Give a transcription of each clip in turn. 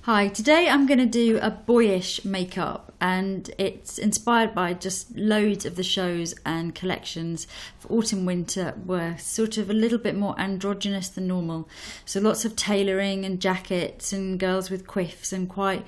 Hi, today I'm going to do a boyish makeup, and it's inspired by just loads of the shows and collections for autumn winter were sort of a little bit more androgynous than normal. So lots of tailoring and jackets and girls with quiffs and quite,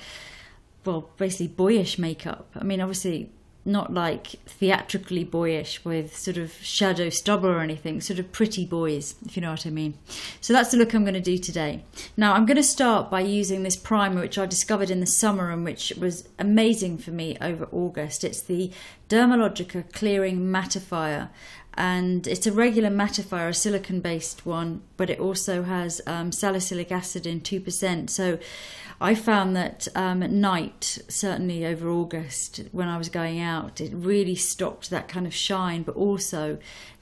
well, basically boyish makeup. I mean, obviously not like theatrically boyish with sort of shadow stubble or anything, sort of pretty boys, if you know what I mean. So that's the look I'm going to do today. Now I'm going to start by using this primer which I discovered in the summer and which was amazing for me over August. It's the Dermalogica Clearing Mattifier, and it's a regular mattifier, a silicone based one, but it also has salicylic acid in 2%. So I found that at night, certainly over August, when I was going out, it really stopped that kind of shine, but also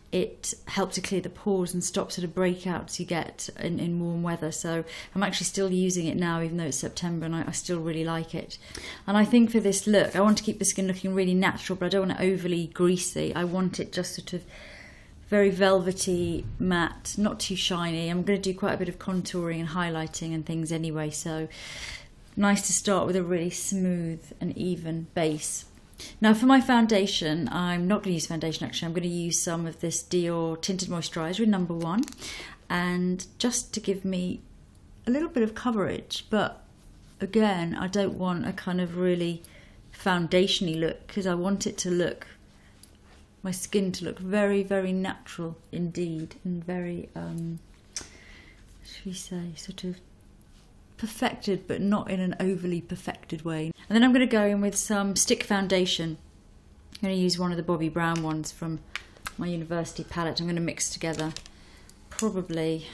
it helped to clear the pores and stop sort of breakouts you get in warm weather. So I'm actually still using it now, even though it's September, and I still really like it. And I think for this look, I want to keep the skin looking really natural, but I don't want it overly greasy. I want it just sort of very velvety, matte, not too shiny. I'm going to do quite a bit of contouring and highlighting and things anyway, so nice to start with a really smooth and even base. Now for my foundation, I'm not going to use foundation actually, I'm going to use some of this Dior Tinted Moisturiser in number 1, and just to give me a little bit of coverage, but again I don't want a kind of really foundation-y look, because I want it to look, my skin to look very, very natural indeed, and very, should we say, sort of perfected, but not in an overly perfected way. And then I'm going to go in with some stick foundation. I'm going to use one of the Bobbi Brown ones from my university palette. I'm going to mix together probably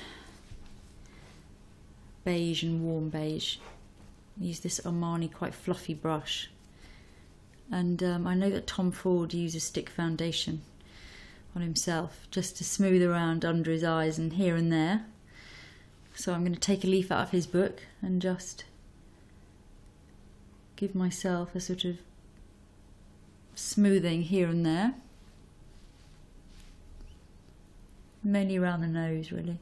beige and warm beige. Use this Armani quite fluffy brush. And I know that Tom Ford uses stick foundation on himself just to smooth around under his eyes and here and there. So I'm going to take a leaf out of his book and just give myself a sort of smoothing here and there. Mainly around the nose, really.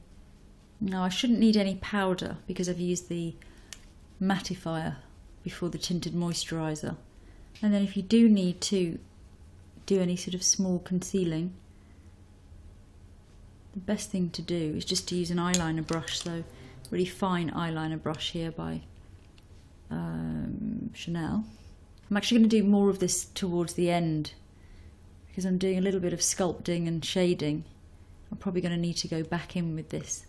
Now I shouldn't need any powder because I've used the mattifier before the tinted moisturiser. And then if you do need to do any sort of small concealing, the best thing to do is just to use an eyeliner brush, so really fine eyeliner brush here by Chanel. I'm actually going to do more of this towards the end because I'm doing a little bit of sculpting and shading. I'm probably going to need to go back in with this.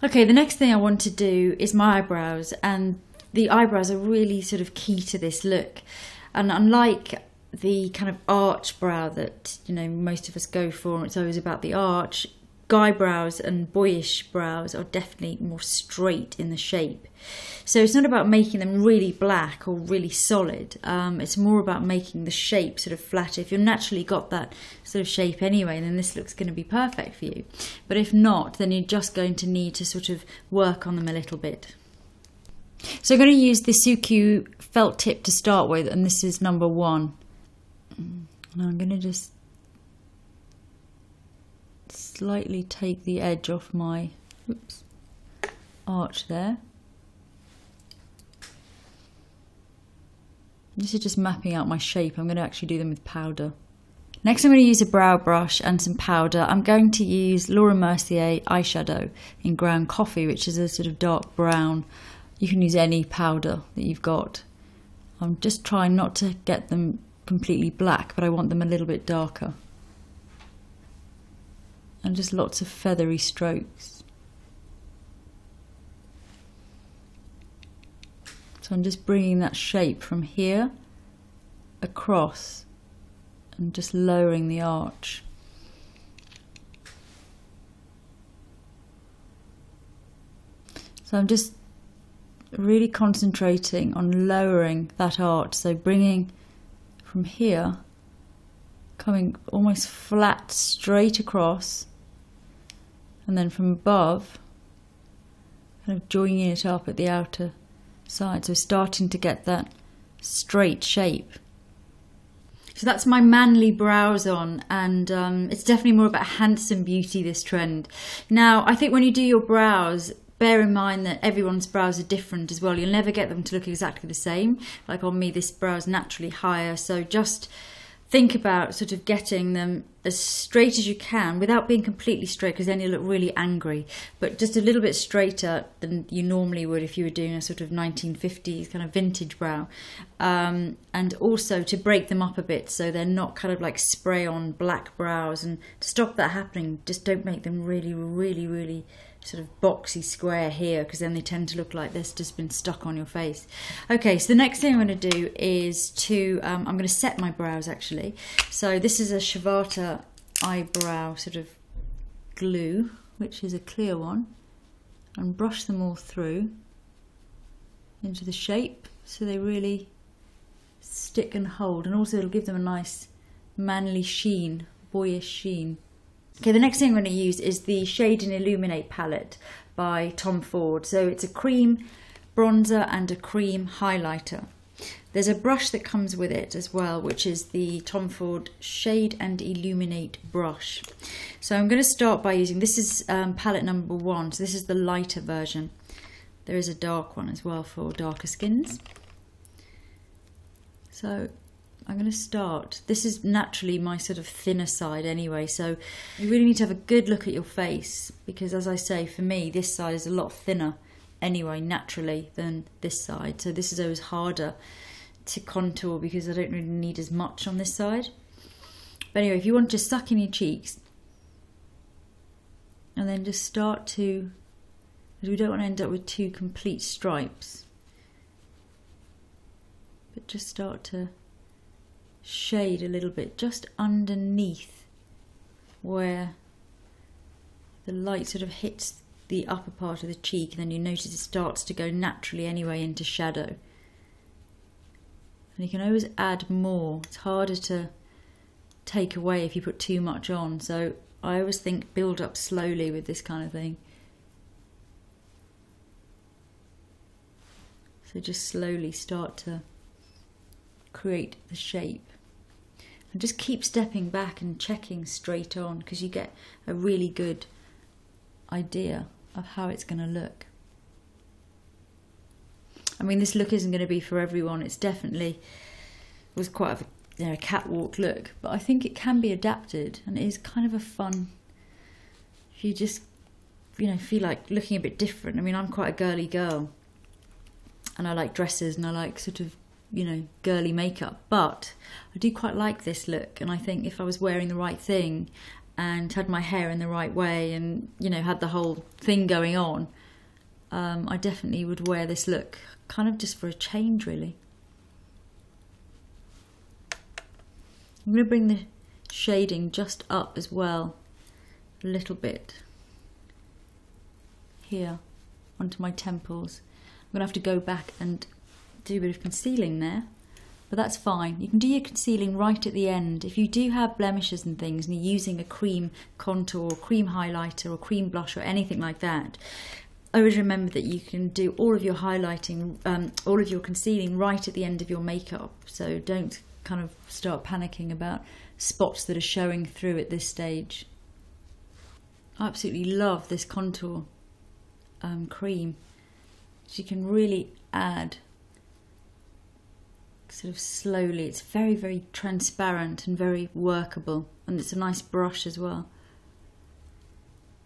Okay, the next thing I want to do is my eyebrows, and the eyebrows are really sort of key to this look. And unlike the kind of arch brow that, you know, most of us go for, it's always about the arch, guy brows and boyish brows are definitely more straight in the shape. So it's not about making them really black or really solid. It's more about making the shape sort of flatter. If you've naturally got that sort of shape anyway, then this looks going to be perfect for you. But if not, then you're just going to need to sort of work on them a little bit. So I'm going to use the Suku felt tip to start with, and this is number 1. And I'm going to just slightly take the edge off my arch there. This is just mapping out my shape. I'm going to actually do them with powder. Next I'm going to use a brow brush and some powder. I'm going to use Laura Mercier eyeshadow in Ground Coffee, which is a sort of dark brown. You can use any powder that you've got. I'm just trying not to get them completely black, but I want them a little bit darker. And just lots of feathery strokes. So I'm just bringing that shape from here across and just lowering the arch. So I'm just really concentrating on lowering that arch, so bringing from here, coming almost flat straight across, and then from above kind of joining it up at the outer side, so starting to get that straight shape. So that's my manly brows on, and it's definitely more about handsome beauty, this trend. Now I think when you do your brows, bear in mind that everyone's brows are different as well. You'll never get them to look exactly the same. Like on me, this brow is naturally higher, so just think about sort of getting them as straight as you can without being completely straight, because then you look really angry, but just a little bit straighter than you normally would if you were doing a sort of 1950s kind of vintage brow. And also to break them up a bit so they're not kind of like spray on black brows, and to stop that happening, just don't make them really sort of boxy square here, because then they tend to look like this just been stuck on your face. Okay, so the next thing I'm going to do is to I'm going to set my brows actually. So this is a Shivata eyebrow sort of glue, which is a clear one, and brush them all through into the shape so they really stick and hold, and also it'll give them a nice manly sheen, boyish sheen. Okay, the next thing I'm going to use is the Shade and Illuminate palette by Tom Ford. So it's a cream bronzer and a cream highlighter. There's a brush that comes with it as well, which is the Tom Ford Shade and Illuminate brush. So I'm going to start by using, this is palette number 1, so this is the lighter version. There is a dark one as well for darker skins. So I'm going to start, this is naturally my sort of thinner side anyway, so you really need to have a good look at your face, because as I say, for me this side is a lot thinner anyway naturally than this side, so this is always harder to contour because I don't really need as much on this side. But anyway, if you want to just suck in your cheeks and then just start to, because we don't want to end up with 2 complete stripes, but just start to shade a little bit just underneath where the light sort of hits the upper part of the cheek, and then you notice it starts to go naturally anyway into shadow. And you can always add more. It's harder to take away if you put too much on, so I always think build up slowly with this kind of thing. So just slowly start to create the shape, and just keep stepping back and checking straight on, because you get a really good idea of how it's going to look. I mean, this look isn't going to be for everyone. It's definitely was quite a catwalk look, but I think it can be adapted, and it is kind of a fun, if you just feel like looking a bit different. I mean, I'm quite a girly girl and I like dresses and I like sort of girly makeup, but I do quite like this look, and I think if I was wearing the right thing and had my hair in the right way and had the whole thing going on, I definitely would wear this look, kind of just for a change really. I'm going to bring the shading just up as well a little bit here onto my temples. I'm going to have to go back and do a bit of concealing there, but that's fine. You can do your concealing right at the end. If you do have blemishes and things and you're using a cream contour, or cream highlighter or cream blush or anything like that, always remember that you can do all of your highlighting, all of your concealing right at the end of your makeup, so don't kind of start panicking about spots that are showing through at this stage. I absolutely love this contour cream. So you can really add sort of slowly. It's very transparent and very workable, and it's a nice brush as well.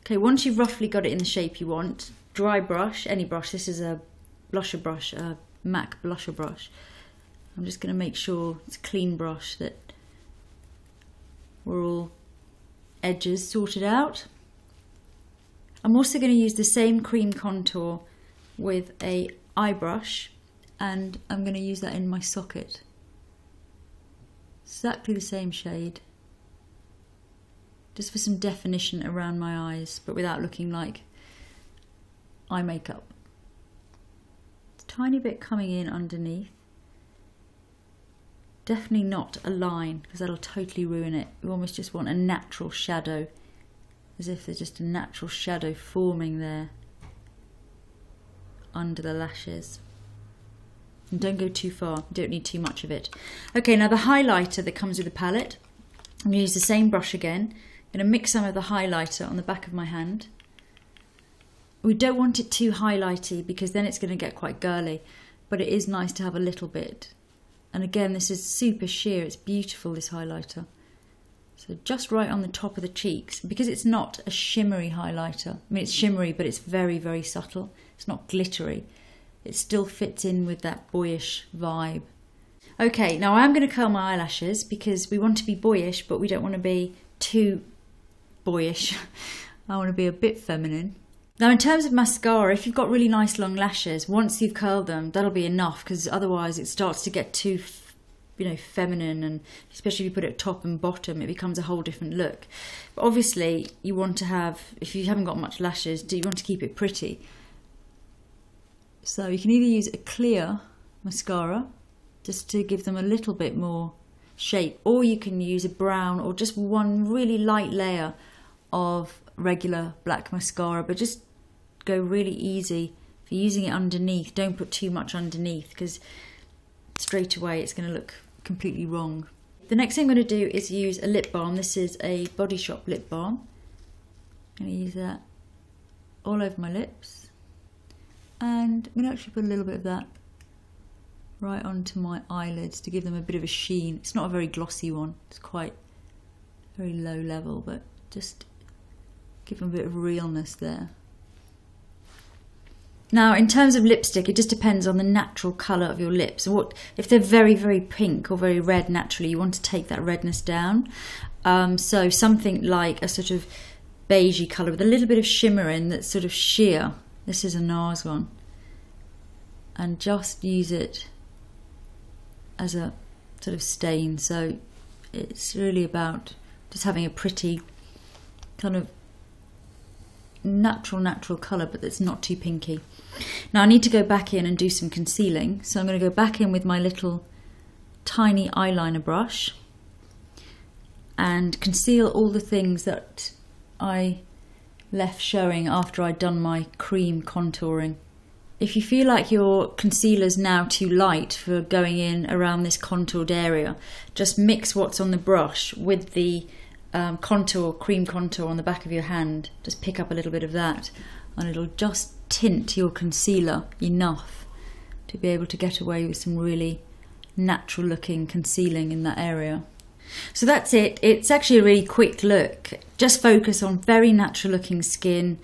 Okay, once you've roughly got it in the shape you want, dry brush, any brush, this is a blusher brush, a MAC blusher brush. I'm just going to make sure it's a clean brush, that we're all edges sorted out. I'm also going to use the same cream contour with a eye brush, and I'm going to use that in my socket. Exactly the same shade, just for some definition around my eyes, but without looking like eye makeup. It's a tiny bit coming in underneath. Definitely not a line, because that'll totally ruin it. We almost just want a natural shadow, as if there's just a natural shadow forming there under the lashes. And don't go too far, you don't need too much of it. Okay, now the highlighter that comes with the palette, I'm going to use the same brush again. I'm going to mix some of the highlighter on the back of my hand We don't want it too highlighty because then it's going to get quite girly, but it is nice to have a little bit. And again, this is super sheer, it's beautiful, this highlighter. So just right on the top of the cheeks, because it's not a shimmery highlighter. I mean, it's shimmery, but it's very, very subtle. It's not glittery. It still fits in with that boyish vibe. Okay, now I'm going to curl my eyelashes because we want to be boyish, but we don't want to be too boyish. I want to be a bit feminine. Now, in terms of mascara, if you've got really nice long lashes, once you've curled them, that'll be enough, because otherwise it starts to get too, feminine, and especially if you put it top and bottom, it becomes a whole different look. But obviously, you want to have, if you haven't got much lashes, you want to keep it pretty. So you can either use a clear mascara, just to give them a little bit more shape, or you can use a brown or just one really light layer of regular black mascara, but just go really easy. If you're using it underneath, don't put too much underneath, because straight away it's going to look completely wrong. The next thing I'm going to do is use a lip balm. This is a Body Shop lip balm. I'm going to use that all over my lips, and I'm going to actually put a little bit of that right onto my eyelids to give them a bit of a sheen. It's not a very glossy one, it's quite very low level, but just give them a bit of realness there. Now, in terms of lipstick, it just depends on the natural colour of your lips. If they're very, very pink or very red naturally, you want to take that redness down. So something like a sort of beigey colour with a little bit of shimmer in, that's sort of sheer. This is a NARS one. And just use it as a sort of stain. So it's really about just having a pretty kind of natural colour, but that's not too pinky. Now I need to go back in and do some concealing, so I'm going to go back in with my little tiny eyeliner brush and conceal all the things that I left showing after I'd done my cream contouring. If you feel like your concealer's now too light for going in around this contoured area, just mix what's on the brush with the cream contour on the back of your hand. Just pick up a little bit of that, and it'll just tint your concealer enough to be able to get away with some really natural looking concealing in that area. So that's it. It's actually a really quick look. Just focus on very natural looking skin,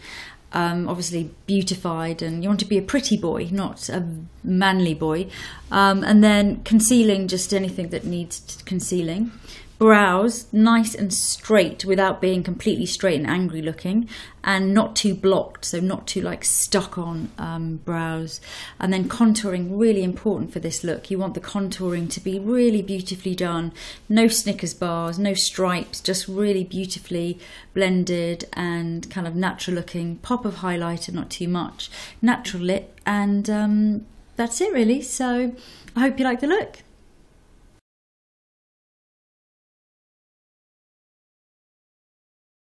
obviously beautified, and you want to be a pretty boy, not a manly boy. And then concealing just anything that needs concealing. Brows nice and straight without being completely straight and angry looking, and not too blocked, so not too like stuck on brows. And then contouring, really important for this look. You want the contouring to be really beautifully done. No Snickers bars, no stripes, just really beautifully blended and kind of natural looking. Pop of highlighter, not too much. Natural lip, and that's it really. So I hope you like the look.